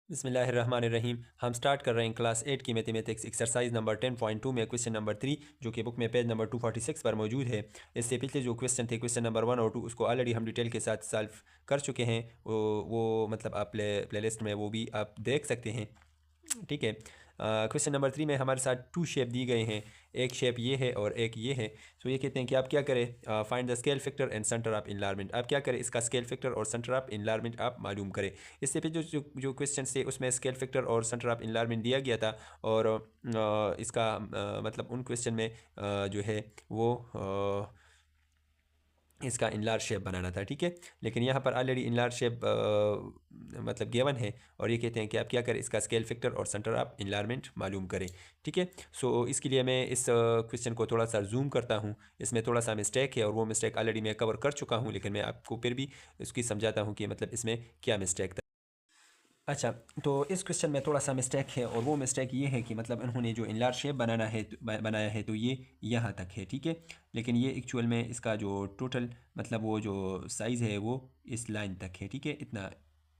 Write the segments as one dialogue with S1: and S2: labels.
S1: बिस्मिल्लाहिर्रहमानिर्रहीम। हम स्टार्ट कर रहे हैं क्लास 8 की मैथमेटिक्स एक्सरसाइज नंबर 10.2 में क्वेश्चन नंबर 3, जो कि बुक में पेज नंबर 246 पर मौजूद है। इससे पिछले जो क्वेश्चन थे, क्वेश्चन नंबर 1 और 2, उसको ऑलरेडी हम डिटेल के साथ सॉल्व कर चुके हैं। वो मतलब आप प्लेलिस्ट में वो भी आप देख सकते हैं। ठीक है। क्वेश्चन नंबर 3 में हमारे साथ टू शेप दी गए हैं। एक शेप ये है और एक ये है। सो ये कहते हैं कि आप क्या करें, find the scale factor and centre of enlargement. आप क्या करें, इसका स्केल फैक्टर और सेंटर ऑफ इनलार्जमेंट आप मालूम करें। इससे पहले जो क्वेश्चन थे उसमें स्केल फैक्टर और सेंटर ऑफ इनलार्जमेंट दिया गया था, और इसका मतलब उन क्वेश्चन में जो है वो इसका इनलार्ज शेप बनाना था। ठीक है। लेकिन यहाँ पर ऑलरेडी इनलार्ज शेप मतलब गिवन है, और ये कहते हैं कि आप क्या करें, इसका स्केल फैक्टर और सेंटर ऑफ इनलार्जमेंट मालूम करें। ठीक है। सो इसके लिए मैं इस क्वेश्चन को थोड़ा सा जूम करता हूँ। इसमें थोड़ा सा मिस्टेक है, और वो मिस्टेक ऑलरेडी मैं कवर कर चुका हूँ, लेकिन मैं आपको फिर भी इसकी समझाता हूँ कि मतलब इसमें क्या मिस्टेक था। अच्छा, तो इस क्वेश्चन में थोड़ा सा मिस्टेक है, और वो मिस्टेक ये है कि मतलब इन्होंने जो इनलार्ज शेप बनाया है तो ये यहाँ तक है। ठीक है। लेकिन ये एक्चुअल में इसका जो टोटल मतलब वो जो साइज़ है वो इस लाइन तक है। ठीक है, इतना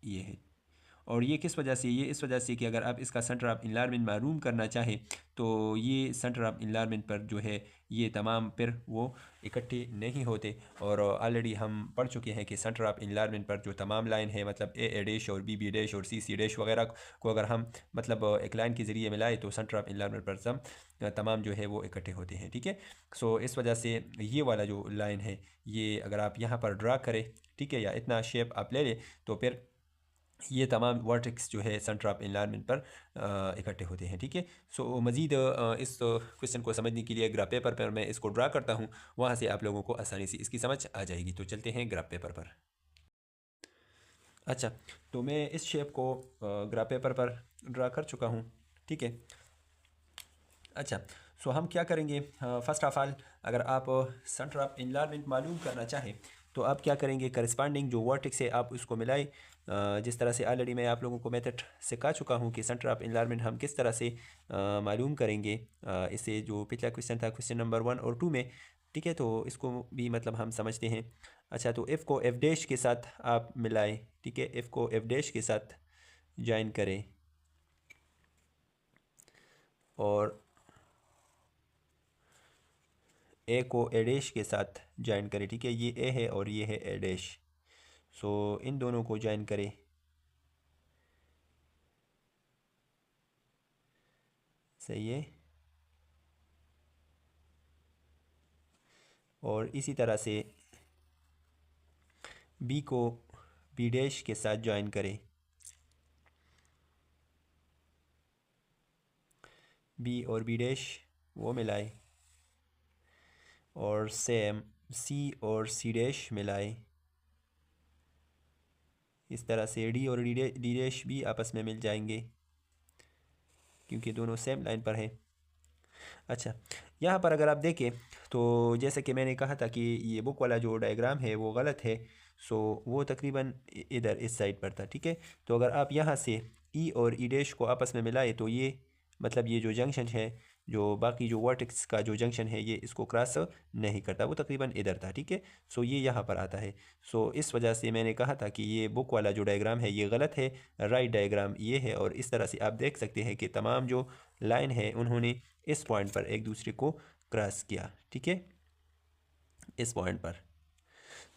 S1: ये है। और ये किस वजह से, ये इस वजह से कि अगर आप इसका सेंटर ऑफ इनलार्जमेंट मालूम करना चाहें, तो ये सेंटर ऑफ इनलार्जमेंट पर जो है ये तमाम फिर वो इकट्ठे नहीं होते। और ऑलरेडी हम पढ़ चुके हैं कि सेंटर ऑफ इनलार्जमेंट पर जो तमाम लाइन है, मतलब ए डैश और बी डैश और सी डैश वगैरह को अगर हम मतलब एक लाइन के ज़रिए मिलाए, तो सेंटर ऑफ इनलार्जमेंट पर तमाम जो है वो इकट्ठे होते हैं। ठीक है। सो इस वजह से ये वाला जो लाइन है, ये अगर आप यहाँ पर ड्रा करें, ठीक है, या इतना शेप आप ले लें, तो फिर ये तमाम वर्टेक्स जो है सेंटर ऑफ इनलार्जमेंट पर इकट्ठे होते हैं। ठीक है। सो मज़ीद इस क्वेश्चन को समझने के लिए ग्राफ पेपर पर मैं इसको ड्रा करता हूँ, वहाँ से आप लोगों को आसानी से इसकी समझ आ जाएगी। तो चलते हैं ग्राफ पेपर पर। अच्छा, तो मैं इस शेप को ग्राफ पेपर पर ड्रा कर चुका हूँ। ठीक है। अच्छा, सो हम क्या करेंगे, फ़र्स्ट ऑफ़ ऑल अगर आप सेंटर ऑफ इनलार्जमेंट मालूम करना चाहें, तो आप क्या करेंगे, करस्पॉन्डिंग जो वर्टेक्स है आप उसको मिलाएं। जिस तरह से ऑलरेडी मैं आप लोगों को मेथड सिखा चुका हूँ कि सेंटर ऑफ इनलार्जमेंट हम किस तरह से मालूम करेंगे। इससे जो पिछला क्वेश्चन था, क्वेश्चन नंबर 1 और 2 में। ठीक है, तो इसको भी मतलब हम समझते हैं। अच्छा, तो एफ़ को एफ डैश के साथ आप मिलाएं। ठीक है, एफ़ को एफ डैश के साथ ज्वाइन करें, और ए को ए डैश के साथ ज्वाइन करें। ठीक है, ये ए है और ये है ए डैश। सो इन दोनों को ज्वाइन करें। सही है। और इसी तरह से बी को बी डैश के साथ ज्वाइन करें। बी और बी डैश वो मिलाए, और सेम सी और सी डैश मिलाए। इस तरह से डी और डी डैश भी आपस में मिल जाएंगे, क्योंकि दोनों सेम लाइन पर है। अच्छा, यहाँ पर अगर आप देखें, तो जैसे कि मैंने कहा था कि ये बुक वाला जो डायग्राम है वो गलत है। सो वो तकरीबन इधर इस साइड पर था। ठीक है। तो अगर आप यहाँ से ई और ई डैश को आपस में मिलाए, तो ये मतलब ये जो जंक्शन है, जो बाकी जो वर्टेक्स का जो जंक्शन है, ये इसको क्रॉस नहीं करता, वो तकरीबन इधर था। ठीक है। सो ये यहाँ पर आता है। सो इस वजह से मैंने कहा था कि ये बुक वाला जो डायग्राम है ये गलत है, राइट डायग्राम ये है। और इस तरह से आप देख सकते हैं कि तमाम जो लाइन है उन्होंने इस पॉइंट पर एक दूसरे को क्रॉस किया। ठीक है, इस पॉइंट पर।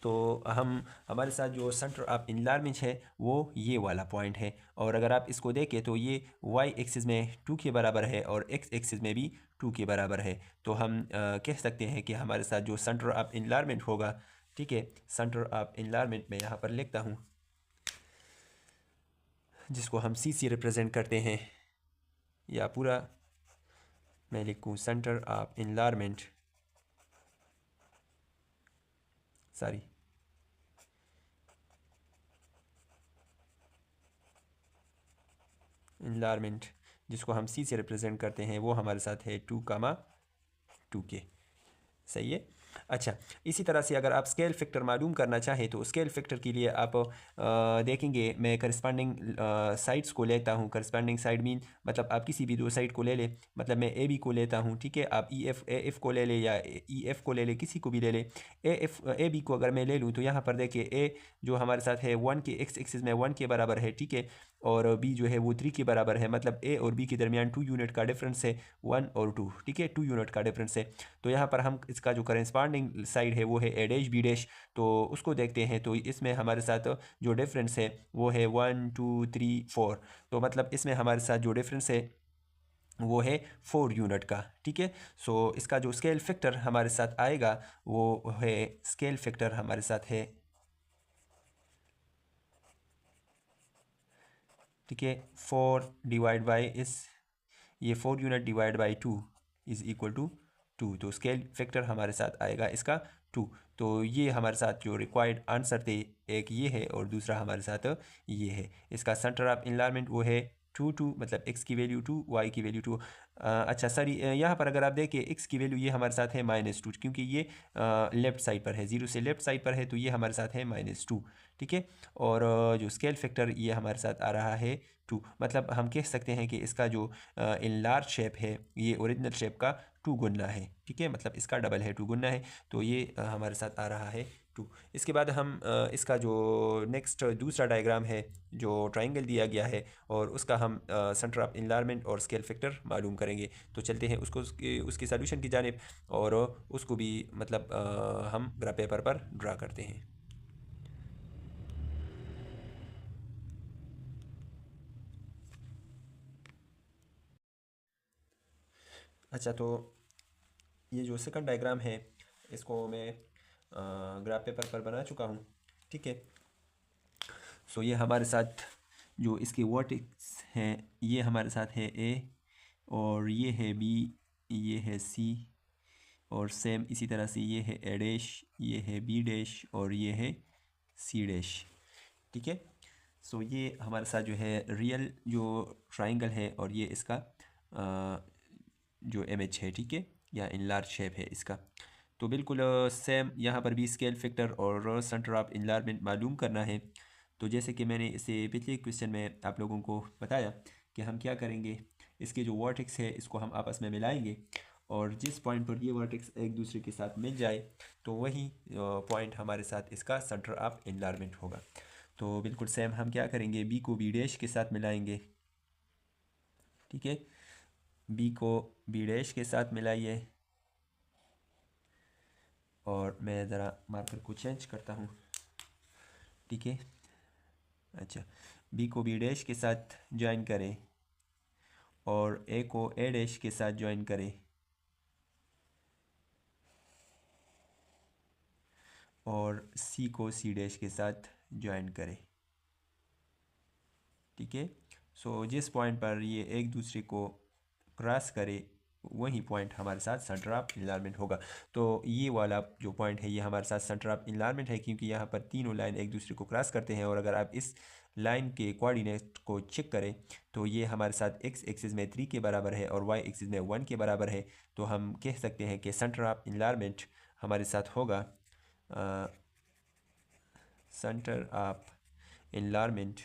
S1: तो हम हमारे साथ जो सेंटर ऑफ इनलार्जमेंट है वो ये वाला पॉइंट है। और अगर आप इसको देखें, तो ये वाई एक्सिस में 2 के बराबर है और एक्स एक्सिस में भी 2 के बराबर है। तो हम कह सकते हैं कि हमारे साथ जो सेंटर ऑफ इनलार्जमेंट होगा, ठीक है, सेंटर ऑफ इनलार्जमेंट मैं यहाँ पर लिखता हूँ, जिसको हम सी से रिप्रेजेंट करते हैं, या पूरा मैं लिखूँ centre of enlargement, sorry, enlargement जिसको हम सी से रिप्रेजेंट करते हैं, वो हमारे साथ है 2, 2 के। सही है। अच्छा, इसी तरह से अगर आप स्केल फैक्टर मालूम करना चाहें, तो स्केल फैक्टर के लिए आप देखेंगे, मैं करस्पॉन्डिंग साइड्स को लेता हूँ। करस्पॉन्डिंग साइड मीन मतलब आप किसी भी 2 साइड को ले लें। मतलब मैं ए बी को लेता हूँ। ठीक है, आप ए एफ को ले लें या ई एफ को ले लें, किसी को भी ले लें। ए बी को अगर मैं ले लूँ, तो यहाँ पर देखिए ए जो हमारे साथ है 1 के एक्स एक्सिस में 1 के बराबर है। ठीक है, और बी जो है वो 3 के बराबर है, मतलब ए और बी के दरमियान 2 यूनिट का डिफरेंस है, 1 और 2, ठीक है, 2 यूनिट का डिफरेंस है। तो यहाँ पर हम इसका जो करेस्पॉन्डिंग साइड है वो है ए डैश बी डैश, तो उसको देखते हैं। तो इसमें हमारे साथ जो डिफरेंस है वो है 1 2 3 4, तो मतलब इसमें हमारे साथ जो डिफरेंस है वो है 4 यूनिट का, ठीक है। सो इसका जो स्केल फैक्टर हमारे साथ आएगा वो है, स्केल फैक्टर हमारे साथ है, ठीक है, 4 डिवाइड बाई इस, ये 4 unit divide by 2 is equal to 2, तो स्केल फैक्टर हमारे साथ आएगा इसका 2। तो ये हमारे साथ जो रिक्वायर्ड आंसर थे, एक ये है और दूसरा हमारे साथ ये है। इसका सेंटर ऑफ इनलाइनमेंट वो है 2 मतलब x की वैल्यू 2, y की वैल्यू 2। अच्छा सॉरी, यहाँ पर अगर आप देखें x की वैल्यू ये हमारे साथ है -2, क्योंकि ये लेफ़्ट साइड पर है, 0 से लेफ़्ट साइड पर है, तो ये हमारे साथ है -2, ठीक है। और जो स्केल फैक्टर ये हमारे साथ आ रहा है 2, मतलब हम कह सकते हैं कि इसका जो इनलार्ज शेप है ये ओरिजिनल शेप का 2 गुना है, ठीक है, मतलब इसका डबल है, 2 गुना है, तो ये हमारे साथ आ रहा है 2। इसके बाद हम इसका जो नेक्स्ट दूसरा डायग्राम है, जो ट्राइंगल दिया गया है, और उसका हम सेंटर ऑफ इनलाइनमेंट और स्केल फैक्टर मालूम करेंगे। तो चलते हैं उसको उसकी सॉल्यूशन की जानिब, और उसको भी मतलब हम ग्राफ पेपर पर ड्रा करते हैं। अच्छा, तो ये जो सेकंड डायग्राम है इसको मैं ग्राफ पेपर पर बना चुका हूँ, ठीक है। सो ये हमारे साथ जो इसके वर्टेक्स हैं ये हमारे साथ है ए, और ये है बी, ये है सी, और सेम इसी तरह से ये है ए डैश, ये है बी डैश, और ये है सी डैश, ठीक है। सो ये हमारे साथ जो है रियल जो ट्राइंगल है, और ये इसका जो इमेज है, ठीक है, या इनलार्ज शेप है इसका। तो बिल्कुल सेम यहाँ पर भी स्केल फैक्टर और सेंटर ऑफ इनलार्जमेंट मालूम करना है। तो जैसे कि मैंने इसे पिछले क्वेश्चन में आप लोगों को बताया कि हम क्या करेंगे, इसके जो वर्टेक्स है इसको हम आपस में मिलाएंगे, और जिस पॉइंट पर ये वर्टेक्स एक दूसरे के साथ मिल जाए तो वही पॉइंट हमारे साथ इसका सेंटर ऑफ इनलार्जमेंट होगा। तो बिल्कुल सेम हम क्या करेंगे, बी को बी डैश के साथ मिलाएंगे, ठीक है, बी को बी डैश के साथ मिलाइए, और मैं ज़रा मार्कर को चेंज करता हूँ, ठीक है। अच्छा, बी को बी डैश के साथ ज्वाइन करें, और ए को ए डैश के साथ ज्वाइन करें, और सी को सी डैश के साथ ज्वाइन करें, ठीक है। सो जिस पॉइंट पर ये एक दूसरे को क्रॉस करे वही पॉइंट हमारे साथ सेंटर ऑफ इनलाइनमेंट होगा। तो ये वाला जो पॉइंट है ये हमारे साथ सेंटर ऑफ इनलाइनमेंट है, क्योंकि यहाँ पर तीनों लाइन एक दूसरे को क्रॉस करते हैं। और अगर आप इस लाइन के कोऑर्डिनेट को चेक करें तो ये हमारे साथ एक्स एक्सिस में 3 के बराबर है और वाई एक्सिस में 1 के बराबर है। तो हम कह सकते हैं कि सेंटर ऑफ इनलाइनमेंट हमारे साथ होगा सेंटर ऑफ इनलाइनमेंट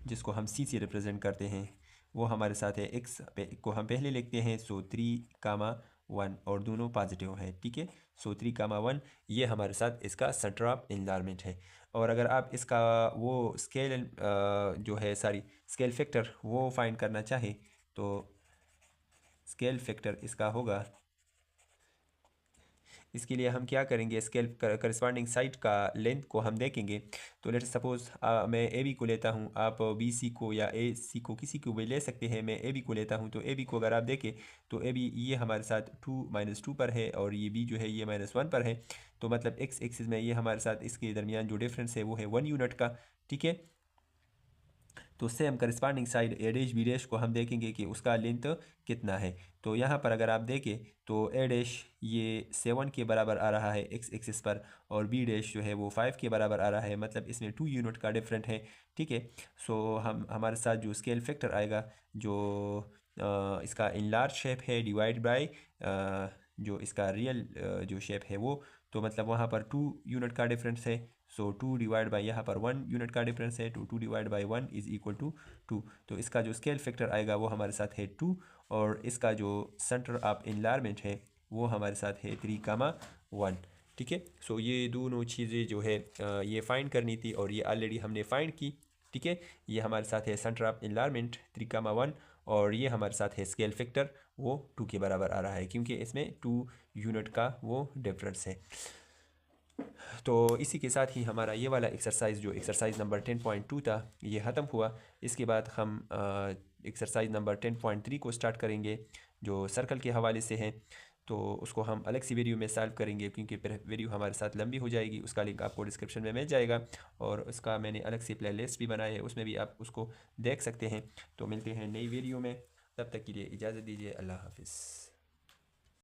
S1: जिसको हम सी से रिप्रेजेंट करते हैं वो हमारे साथ है एक्स को हम पहले लिखते हैं, सो 3, 1, और दोनों पॉजिटिव है, ठीक है। सो 3, 1 ये हमारे साथ इसका सेंटर ऑफ इनलाइनमेंट है। और अगर आप इसका वो स्केल जो है सारी स्केल फैक्टर वो फाइंड करना चाहे तो स्केल फैक्टर इसका होगा, इसके लिए हम क्या करेंगे, स्केल करस्पॉन्डिंग साइड का लेंथ को हम देखेंगे। तो लेट सपोज मैं ए बी को लेता हूँ, आप बी सी को या ए सी को किसी को भी ले सकते हैं। मैं ए बी को लेता हूँ, तो ए बी को अगर आप देखें तो ए बी ये हमारे साथ 2 - 2 पर है, और ये बी जो है ये -1 पर है। तो मतलब एक्स एक्सिस में ये हमारे साथ इसके दरमियान जो डिफरेंस है वो है 1 यूनिट का, ठीक है। तो सेम करस्पॉन्डिंग साइड ए डैश बी डैश को हम देखेंगे कि उसका लेंथ कितना है। तो यहाँ पर अगर आप देखें तो ए डैश ये 7 के बराबर आ रहा है एक्स एक्सिस पर, और बी डैश जो है वो 5 के बराबर आ रहा है, मतलब इसमें 2 यूनिट का डिफरेंट है, ठीक है। सो हम हमारे साथ जो स्केल फैक्टर आएगा जो इसका इनलार्ज शेप है डिवाइड बाय जो इसका रियल जो शेप है वो, तो मतलब वहाँ पर 2 यूनिट का डिफरेंस है। सो 2 डिवाइड बाई यहाँ पर 1 यूनिट का डिफरेंस है, 2 divide by 1 is equal to 2। तो इसका जो स्केल फैक्टर आएगा वो हमारे साथ है 2, और इसका जो सेंटर ऑफ इनलाइनमेंट है वो हमारे साथ है 3, 1, ठीक है। सो ये दोनों चीज़ें जो है ये फाइंड करनी थी और ये ऑलरेडी हमने फाइंड की। ठीक है, ये हमारे साथ है सेंटर ऑफ इनलार्मेंट 3,1 और ये हमारे साथ है स्केल फैक्टर वो 2 के बराबर आ रहा है क्योंकि इसमें 2 यूनिट का वो डिफरेंस है। तो इसी के साथ ही हमारा ये वाला एक्सरसाइज जो एक्सरसाइज नंबर 10.2 था ये ख़त्म हुआ। इसके बाद हम एक्सरसाइज नंबर 10.3 को स्टार्ट करेंगे जो सर्कल के हवाले से है। तो उसको हम अलग सी वीडियो में सॉल्व करेंगे क्योंकि फिर वीडियो हमारे साथ लंबी हो जाएगी। उसका लिंक आपको डिस्क्रिप्शन में मिल जाएगा और उसका मैंने अलग से प्लेलिस्ट भी बनाया है, उसमें भी आप उसको देख सकते हैं। तो मिलते हैं नई वीडियो में, तब तक के लिए इजाज़त दीजिए। अल्लाह हाफिज़।